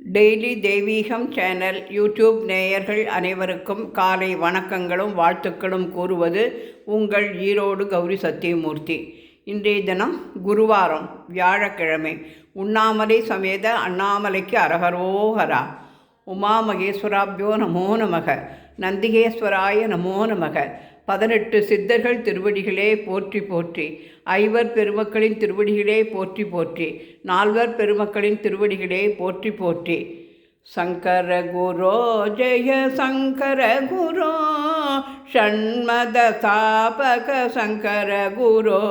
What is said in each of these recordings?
Daily தெய்வீகம் channel YouTube நேயர்கள் அனைவருக்கும் காலை வணக்கங்களும் வாழ்த்துக்களும் கூறுவது உங்கள் ஈரோடு கௌரி சத்தியமூர்த்தி. இன்றைய தினம் குருவாரம், வியாழக்கிழமை. உண்ணாமலை சமேத அண்ணாமலைக்கு அரகரோஹரா. உமா மகேஸ்வராபியோ நமோ நமக. நந்திகேஸ்வராய நமோ நமக. 18 சித்தர்கள் திருவடிகளே போற்றி போற்றி. 5 பெருமக்களின் திருவடிகளே போற்றி போற்றி. 4 பெருமக்களின் திருவடிகளே போற்றி போற்றி. சங்கர குரோ ஜெய சங்கர குரோ ஷண்மத ஸ்தாபக சங்கர குரோ.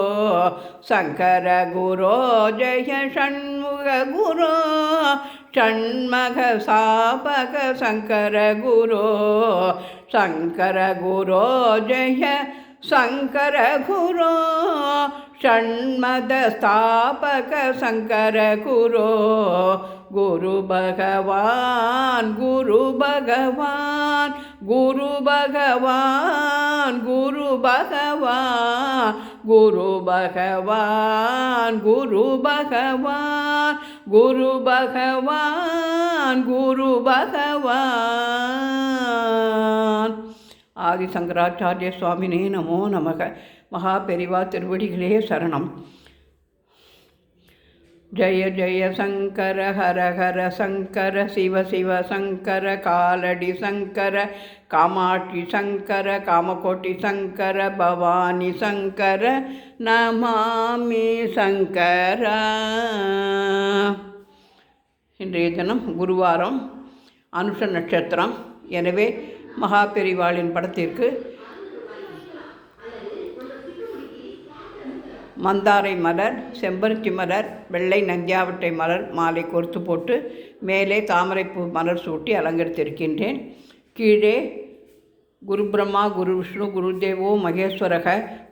சங்கர குரோ ஜெய ஷண்முக குரோ ஷண்மக ஸ்தாபக சங்கர குரோ. சங்கர குரோ ஜெய சங்கர குரோ ஷண்மத ஸ்தாபக சங்கர குரோ. குரு பகவான் குரு பகவான் குரு பகவான் குரு பகவான் குரு பகவான் குரு பகவான் குரு பகவான் குரு பகவான். ஆதி சங்கராச்சாரிய சுவாமினே நமோ நமக. மகா பெரிவா திருவடிகளே சரணம். ஜய ஜய சங்கர ஹர ஹர சங்கர சிவ சிவ சங்கர காலடி சங்கர காமாட்சி சங்கர காமகோட்டி சங்கர பவானி சங்கர நமாமி சங்கர. இன்றைய தினம் குருவாரம், அனுஷ நட்சத்திரம். எனவே மகாபெரிவாளின் படத்திற்கு மந்தாரை மலர், செம்பருத்தி மலர், வெள்ளை நந்தியாவட்டை மலர் மாலை கோர்த்து போட்டு மேலே தாமரைப்பூ மலர் சூட்டி அலங்கரித்திருக்கின்றேன். கீழே குரு பிரம்மா குரு விஷ்ணு குரு தேவோ மகேஸ்வரக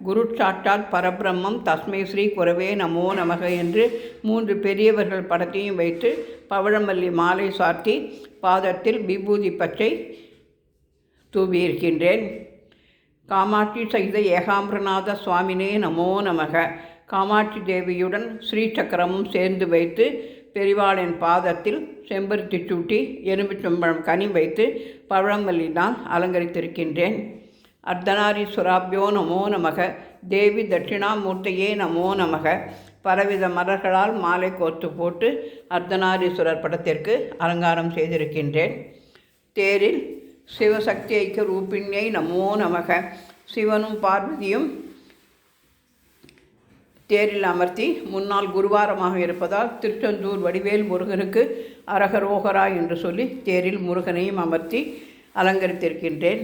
குரு சாட்சாத் பரபிரம்மம் தஸ்மை ஸ்ரீ குரவே நமோ நமக என்று 3 பெரியவர்கள் படத்தையும் வைத்து பவழமல்லி மாலை சாத்தி பாதத்தில் விபூதி பச்சை தூவியிருக்கின்றேன். காமாட்சி சகித ஏகாம்பரநாத சுவாமினே நமோ நமக. காமாட்சி தேவியுடன் ஸ்ரீசக்கரமும் சேர்ந்து வைத்து பெரிவாளின் பாதத்தில் செம்பருத்தி சூட்டி எலுமிச்சம்பழம் கனி வைத்து பழமல்லினால் அலங்கரித்திருக்கின்றேன். அர்த்தநாரீஸ்வராபியோ நமோ நமக. தேவி தட்சிணாமூர்த்தியே நமோ நமக. பலவித மலர்களால் மாலை கோர்த்து போட்டு அர்த்தநாரீஸ்வரர் படத்திற்கு அலங்காரம் செய்திருக்கின்றேன். தேரில் சிவசக்தி ஐக்கிய ரூபிணியை நமோ நமக. சிவனும் பார்வதியும் தேரில் அமர்த்தி முன்னால் குருவாரமாக இருப்பதால் திருச்செந்தூர் வடிவேல் முருகனுக்கு அரகரோகரா என்று சொல்லி தேரில் முருகனையும் அமர்த்தி அலங்கரித்திருக்கின்றேன்.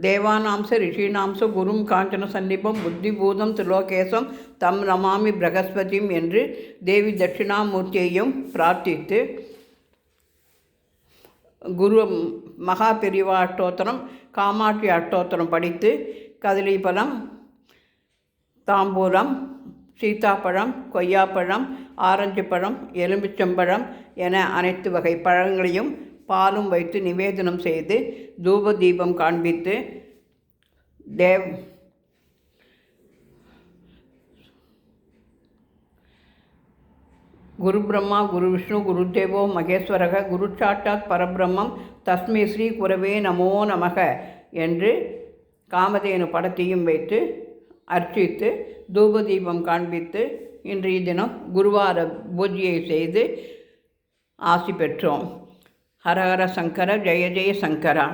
தேவானாம்ச ரிஷீனாம்ச குரும் காஞ்சன சன்னிபம் புத்திபூதம் திலோகேசம் தம் நமாமி பிரகஸ்பதியும் என்று தேவி தட்சிணாமூர்த்தியையும் பிரார்த்தித்து குரு மகா பெரிவா அஷ்டோத்திரம், காமாட்சி அஷ்டோத்திரம் படித்து கதலிபழம், தாம்பூலம், சீத்தாப்பழம், கொய்யாப்பழம், ஆரஞ்சு பழம், எலுமிச்சம்பழம் என அனைத்து வகை பழங்களையும் பாலும் வைத்து நிவேதனம் செய்து தூப தீபம் காண்பித்து குரு பிரம்மா குரு விஷ்ணு குரு தேவோ மகேஸ்வரக குரு சாட்சாத் பரபிரம்மம் தஸ்மை ஸ்ரீ குரவே நமோ நமக என்று காமதேனு படத்தையும் வைத்து அர்ச்சித்து தூபதீபம் காண்பித்து இன்றைய தினம் குருவார பூஜையை செய்து ஆசி பெற்றோம். ஹரஹர சங்கர ஜெய ஜெய சங்கரா.